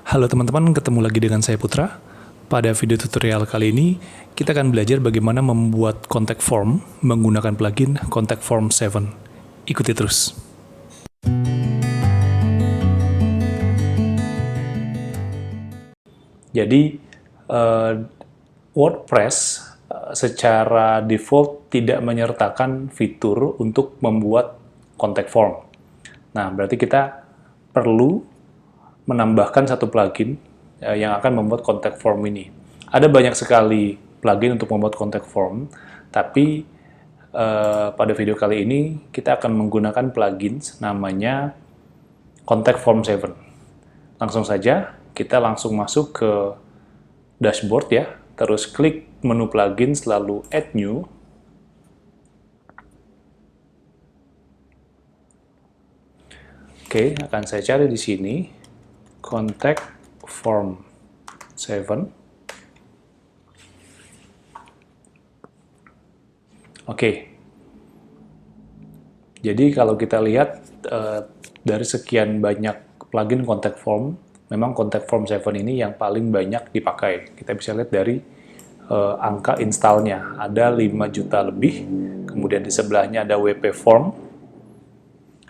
Halo teman-teman, ketemu lagi dengan saya Putra. Pada video tutorial kali ini, kita akan belajar bagaimana membuat contact form menggunakan plugin Contact Form 7. Ikuti terus. Jadi, WordPress secara default tidak menyertakan fitur untuk membuat contact form. Nah, berarti kita perlu menambahkan satu plugin yang akan membuat contact form ini. Ada banyak sekali plugin untuk membuat contact form, tapi pada video kali ini kita akan menggunakan plugin namanya Contact Form 7. Langsung saja, kita langsung masuk ke dashboard ya, terus klik menu plugin, lalu add new. Oke, akan saya cari di sini Contact Form 7. Oke. Jadi kalau kita lihat dari sekian banyak plugin Contact Form, memang Contact Form 7 ini yang paling banyak dipakai. Kita bisa lihat dari angka installnya, ada 5 juta lebih, kemudian di sebelahnya ada WP Form,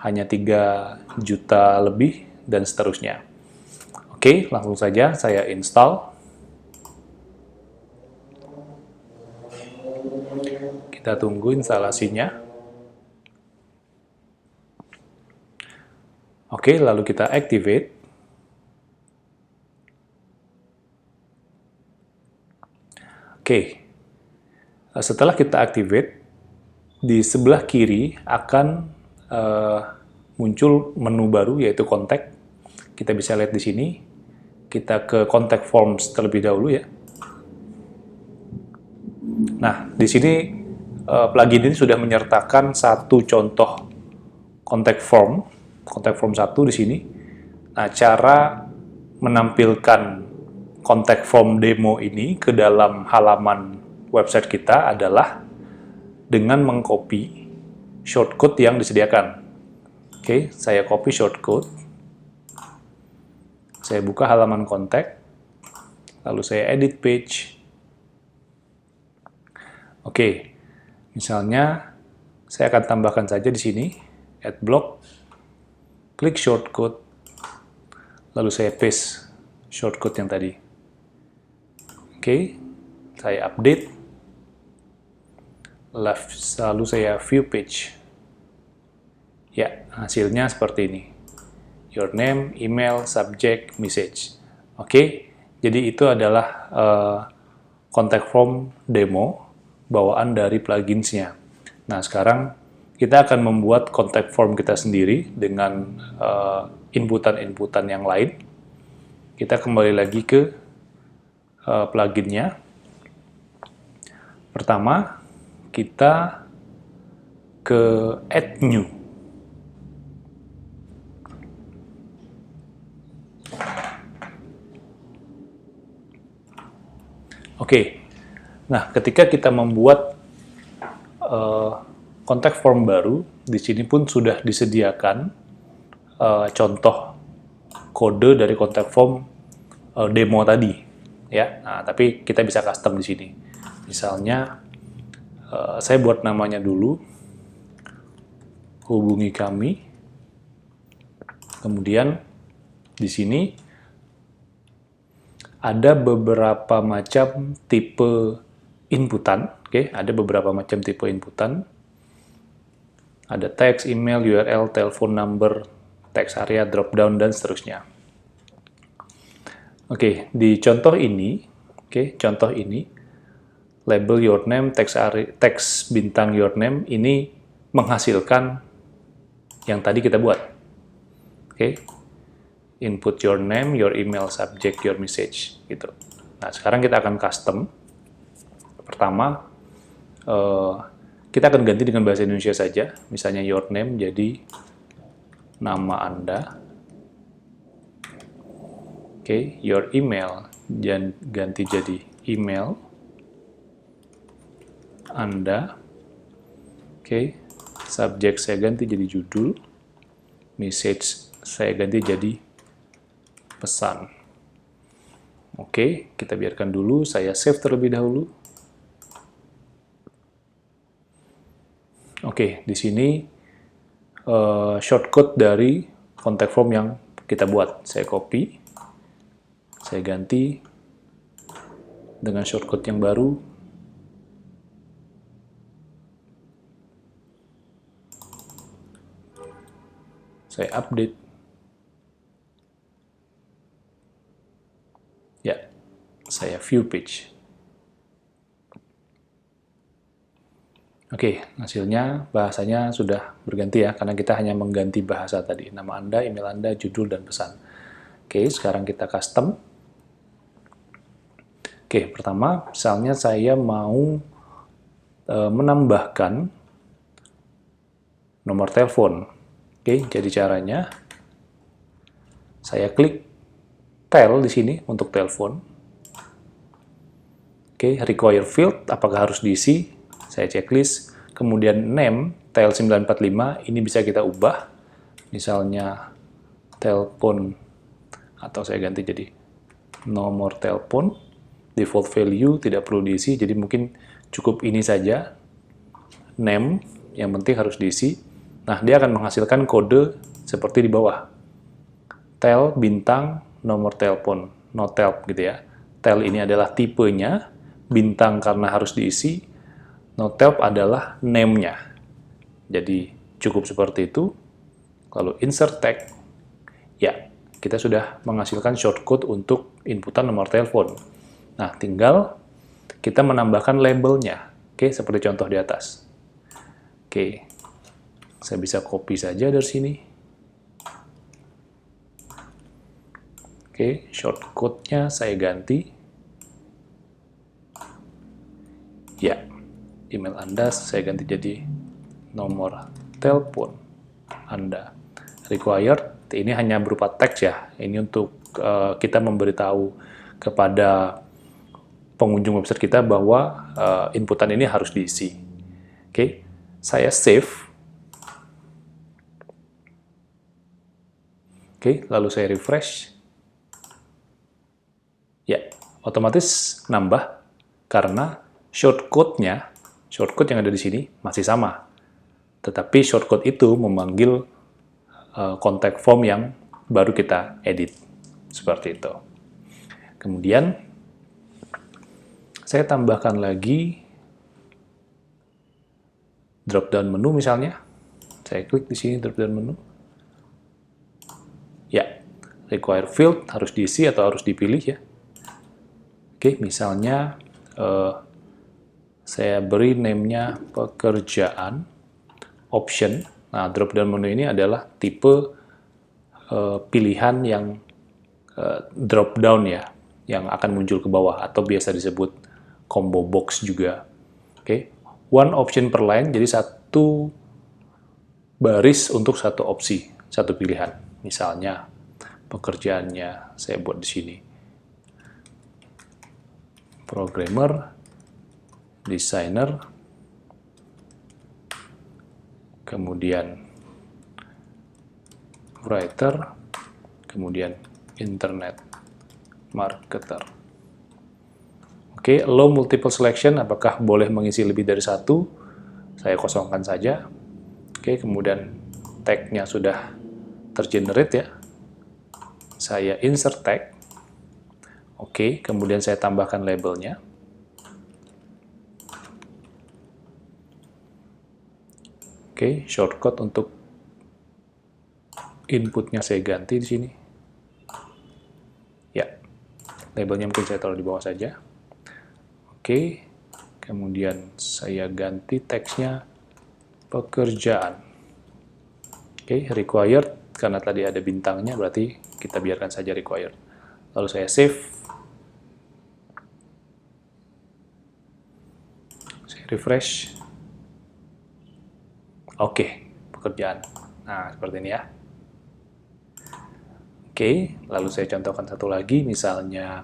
hanya 3 juta lebih, dan seterusnya. Oke, langsung saja saya install. Kita tunggu instalasinya. Oke, lalu kita activate. Oke, setelah kita activate, di sebelah kiri akan muncul menu baru yaitu contact. Kita bisa lihat di sini. Kita ke contact forms terlebih dahulu ya. Nah, di sini plugin ini sudah menyertakan satu contoh contact form 1 di sini. Nah, cara menampilkan contact form demo ini ke dalam halaman website kita adalah dengan mengcopy shortcode yang disediakan. Oke, saya copy shortcode. Saya buka halaman contact, lalu saya edit page. Oke, misalnya saya akan tambahkan saja di sini, add block, klik shortcode, lalu saya paste shortcode yang tadi. Oke, saya update, lalu saya view page. Ya, hasilnya seperti ini. Your name, email, subject, message. Oke, jadi itu adalah contact form demo bawaan dari pluginsnya. Nah, sekarang kita akan membuat contact form kita sendiri dengan inputan-inputan yang lain. Kita kembali lagi ke pluginnya. Pertama, kita ke add new. Oke, nah ketika kita membuat contact form baru, di sini pun sudah disediakan contoh kode dari contact form demo tadi, ya. Nah, tapi kita bisa custom di sini. Misalnya, saya buat namanya dulu, hubungi kami. Kemudian di sini ada beberapa macam tipe inputan. Oke, ada beberapa macam tipe inputan. Ada teks, email, URL, telepon number, teks area, dropdown, dan seterusnya. Oke, di contoh ini, label your name, teks bintang your name, ini menghasilkan yang tadi kita buat. Oke, input your name, your email, subject, your message, gitu. Nah, sekarang kita akan custom. Pertama, kita akan ganti dengan bahasa Indonesia saja. Misalnya your name jadi nama Anda. Oke, your email ganti jadi email Anda. Oke, subject saya ganti jadi judul. Message saya ganti jadi pesan. Oke, kita biarkan dulu, saya save terlebih dahulu. Oke, di sini shortcut dari contact form yang kita buat. Saya copy, saya ganti dengan shortcut yang baru. Saya update. Ya, saya view page. Oke, hasilnya bahasanya sudah berganti ya, karena kita hanya mengganti bahasa tadi. Nama Anda, email Anda, judul, dan pesan. Oke, sekarang kita custom. Oke, pertama, misalnya saya mau menambahkan nomor telepon. Oke, jadi caranya, saya klik tel di sini untuk telepon. Oke, require field, apakah harus diisi? Saya checklist. Kemudian name, tel 945, ini bisa kita ubah. Misalnya, telepon, atau saya ganti jadi nomor telepon. Default value tidak perlu diisi, jadi mungkin cukup ini saja. Name, yang penting harus diisi. Nah, dia akan menghasilkan kode seperti di bawah. Tel, bintang, nomor telepon, no tel gitu ya. Tel ini adalah tipenya, bintang karena harus diisi, no tel adalah name-nya. Jadi cukup seperti itu. Lalu insert tag, ya kita sudah menghasilkan shortcode untuk inputan nomor telepon. Nah, tinggal kita menambahkan labelnya. Oke, seperti contoh di atas. Oke, saya bisa copy saja dari sini. Oke, shortcode-nya saya ganti. Ya, email Anda saya ganti jadi nomor telepon Anda. Required, ini hanya berupa teks ya. Ini untuk kita memberitahu kepada pengunjung website kita bahwa inputan ini harus diisi. Oke, saya save. Oke, lalu saya refresh. Ya, otomatis nambah karena shortcode yang ada di sini masih sama. Tetapi shortcode itu memanggil contact form yang baru kita edit. Seperti itu. Kemudian, saya tambahkan lagi drop-down menu misalnya. Saya klik di sini drop-down menu. Ya, require field harus diisi atau harus dipilih ya. Oke, misalnya saya beri name-nya pekerjaan, option. Nah, drop-down menu ini adalah tipe pilihan yang drop-down ya, yang akan muncul ke bawah, atau biasa disebut combo box juga. Oke, one option per line, jadi satu baris untuk satu opsi, satu pilihan. Misalnya, pekerjaannya saya buat di sini. Programmer, designer, kemudian writer, kemudian internet marketer. Oke, allow multiple selection, apakah boleh mengisi lebih dari satu? Saya kosongkan saja. Oke, kemudian tag-nya sudah tergenerate ya. Saya insert tag. Oke, kemudian saya tambahkan labelnya. Oke, shortcut untuk inputnya saya ganti di sini. Ya, labelnya mungkin saya taruh di bawah saja. Oke, kemudian saya ganti teksnya pekerjaan. Oke, required, karena tadi ada bintangnya, berarti kita biarkan saja required. Lalu saya save. Saya refresh. Oke, pekerjaan. Nah, seperti ini ya. Oke, lalu saya contohkan satu lagi, misalnya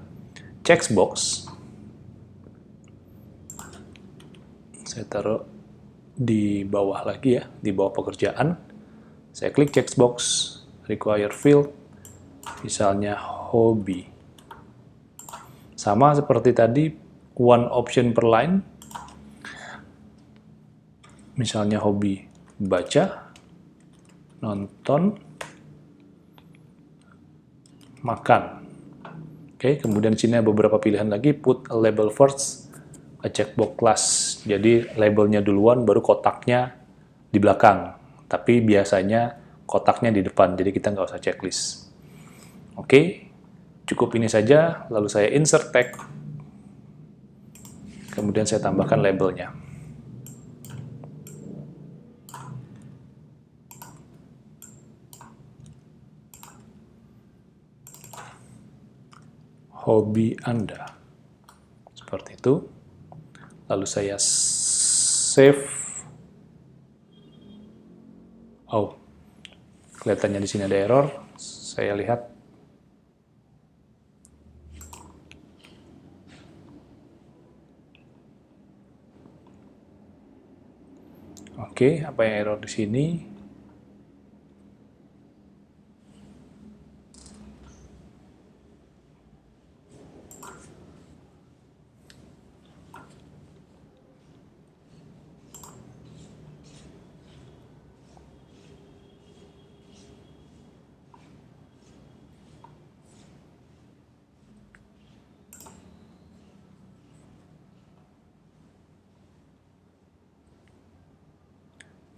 checkbox. Saya taruh di bawah lagi ya, di bawah pekerjaan. Saya klik checkbox, require field, misalnya hobi. Sama seperti tadi, one option per line. Misalnya hobi baca, nonton, makan. Oke, kemudian di sini ada beberapa pilihan lagi, put a label first, a checkbox class. Jadi labelnya duluan, baru kotaknya di belakang. Tapi biasanya kotaknya di depan, jadi kita nggak usah checklist. Oke, cukup ini saja, lalu saya insert tag, kemudian saya tambahkan labelnya. Hobi Anda. Seperti itu. Lalu saya save. Oh, kelihatannya di sini ada error. Saya lihat. Oke, apa yang error di sini?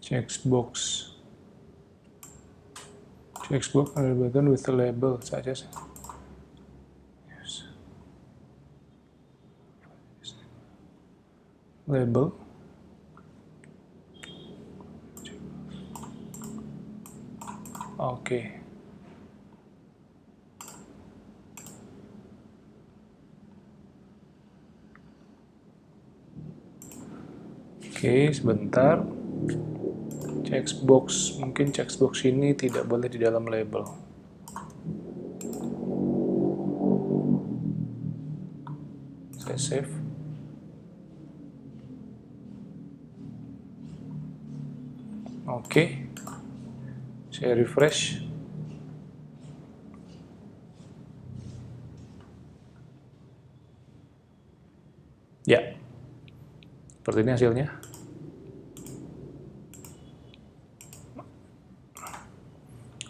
Checkbox on the button with the label such as label. Oke. Oke, sebentar. Checkbox, mungkin checkbox ini tidak boleh di dalam label. Saya save. Oke. Saya refresh. Ya. Seperti ini hasilnya.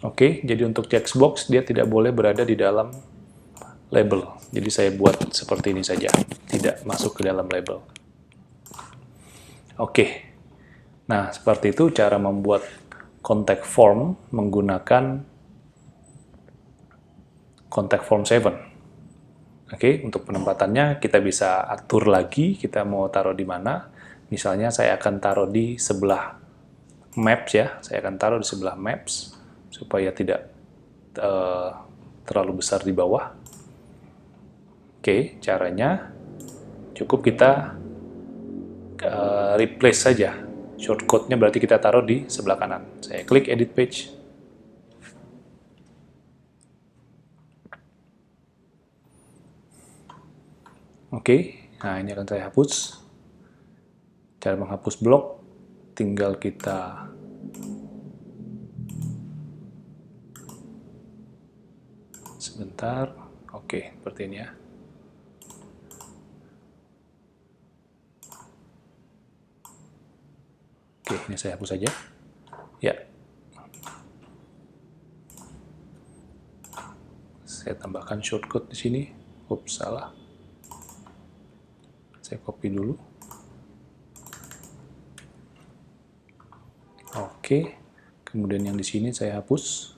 Oke, jadi untuk checkbox dia tidak boleh berada di dalam label. Jadi saya buat seperti ini saja, tidak masuk ke dalam label. Oke, nah seperti itu cara membuat contact form menggunakan contact form 7. Oke, untuk penempatannya kita bisa atur lagi, kita mau taruh di mana. Misalnya saya akan taruh di sebelah maps ya, saya akan taruh di sebelah maps, supaya tidak terlalu besar di bawah. Oke, caranya cukup kita replace saja. Shortcut-nya berarti kita taruh di sebelah kanan. Saya klik Edit Page. Oke, nah ini akan saya hapus. Cara menghapus blok, tinggal kita sebentar. Oke, seperti ini ya. Oke, ini saya hapus saja. Ya. Saya tambahkan shortcut di sini. Ups, salah. Saya copy dulu. Oke. Kemudian yang di sini saya hapus.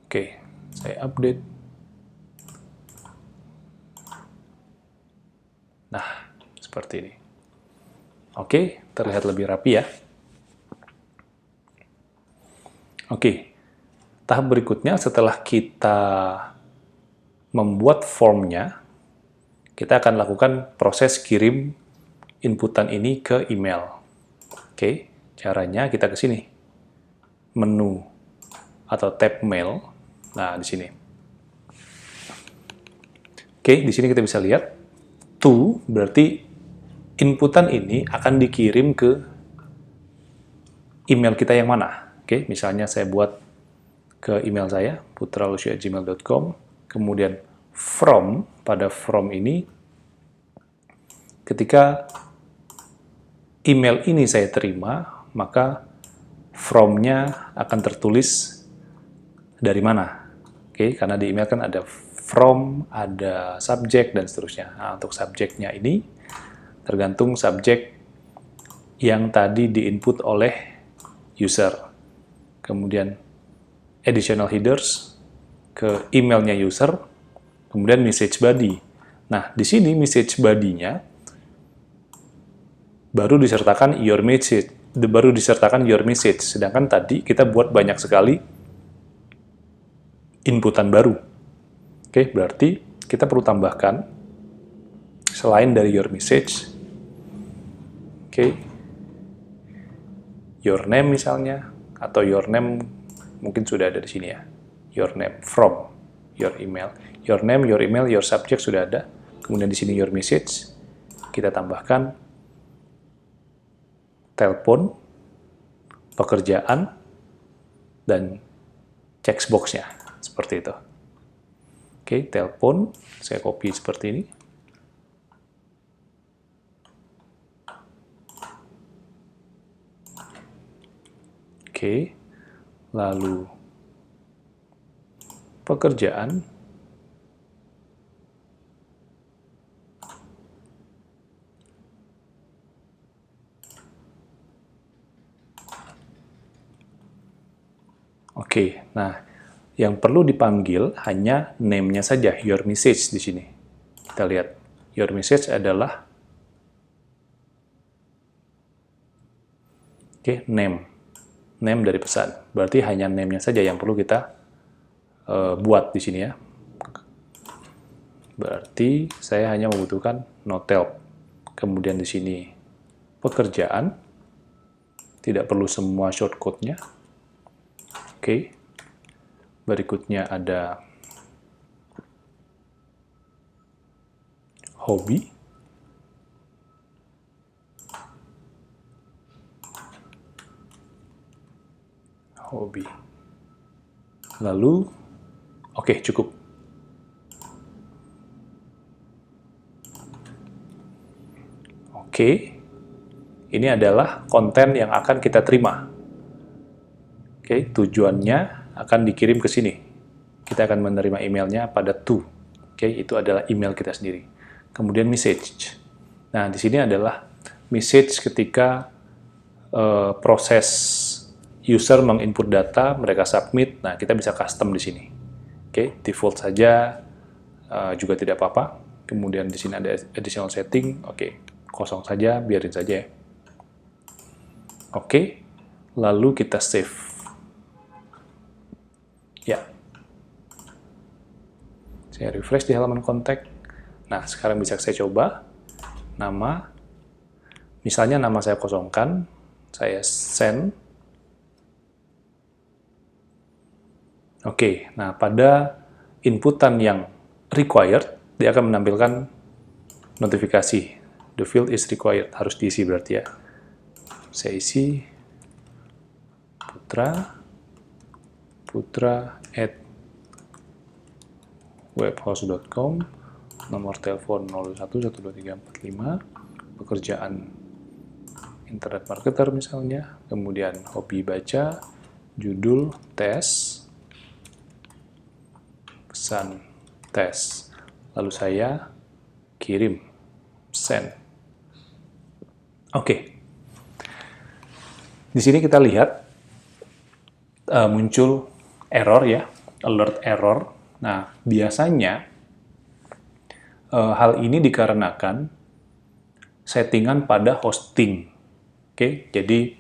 Oke, saya update. Nah, seperti ini. Oke, terlihat lebih rapi ya. Oke, tahap berikutnya setelah kita membuat formnya, kita akan lakukan proses kirim inputan ini ke email. Oke, caranya kita ke sini. Menu atau tab mail. Nah, di sini. Oke, di sini kita bisa lihat to berarti inputan ini akan dikirim ke email kita yang mana. Oke, misalnya saya buat ke email saya putralusyu@gmail.com. Kemudian from, pada from ini, ketika email ini saya terima, maka from-nya akan tertulis dari mana. Oke, karena di email kan ada from, ada subject, dan seterusnya. Nah, untuk subjeknya ini, tergantung subjek yang tadi diinput oleh user. Kemudian additional headers ke emailnya user, kemudian message body. Nah, di sini message body-nya baru disertakan your message, sedangkan tadi kita buat banyak sekali inputan baru. Oke, berarti kita perlu tambahkan selain dari your message, oke, your name misalnya, atau your name mungkin sudah ada di sini ya, your name from your email, your name, your email, your subject sudah ada, kemudian di sini your message, kita tambahkan telepon, pekerjaan, dan checkbox-nya, seperti itu. Oke, telepon, saya copy seperti ini. Oke, lalu pekerjaan, oke, nah yang perlu dipanggil hanya name-nya saja, your message di sini. Kita lihat, your message adalah name dari pesan. Berarti hanya name-nya saja yang perlu kita buat di sini ya. Berarti saya hanya membutuhkan notel. Kemudian di sini pekerjaan, tidak perlu semua shortcode-nya. Oke. Berikutnya ada hobi. Lalu, oke, cukup. Oke, ini adalah konten yang akan kita terima. Oke, tujuannya akan dikirim ke sini. Kita akan menerima emailnya pada to. Oke, itu adalah email kita sendiri. Kemudian message. Nah, di sini adalah message ketika proses user menginput data, mereka submit. Nah, kita bisa custom di sini. Oke, default saja juga tidak apa-apa. Kemudian di sini ada additional setting. Oke, kosong saja, biarin saja ya. Oke, lalu kita save. Ya, saya refresh di halaman kontak. Nah, sekarang bisa saya coba. Nama, misalnya nama saya kosongkan, saya send. Oke, nah pada inputan yang required, dia akan menampilkan notifikasi. The field is required, harus diisi berarti ya. Saya isi putra@webhouse.com, nomor telepon 01123455, pekerjaan internet marketer misalnya, kemudian hobi baca, judul tes, pesan tes, lalu saya kirim, send. Oke. Di sini kita lihat muncul error ya, alert error. Nah, biasanya hal ini dikarenakan settingan pada hosting. Oke, jadi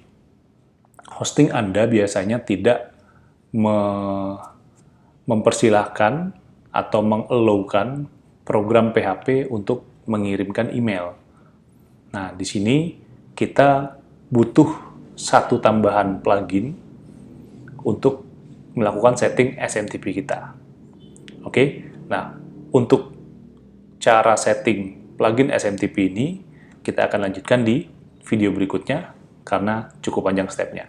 hosting Anda biasanya tidak mempersilahkan atau mengalowkan program PHP untuk mengirimkan email. Nah, di sini kita butuh satu tambahan plugin untuk melakukan setting SMTP kita. Oke, nah untuk cara setting plugin SMTP ini kita akan lanjutkan di video berikutnya karena cukup panjang stepnya.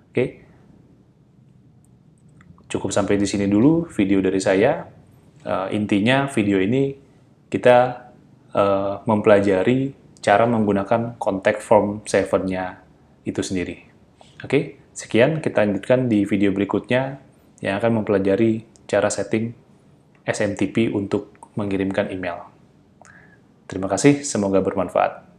Oke, cukup sampai di sini dulu video dari saya. Intinya video ini kita mempelajari cara menggunakan contact form 7-nya itu sendiri. Oke, sekian, kita lanjutkan di video berikutnya yang akan mempelajari cara setting SMTP untuk mengirimkan email. Terima kasih, semoga bermanfaat.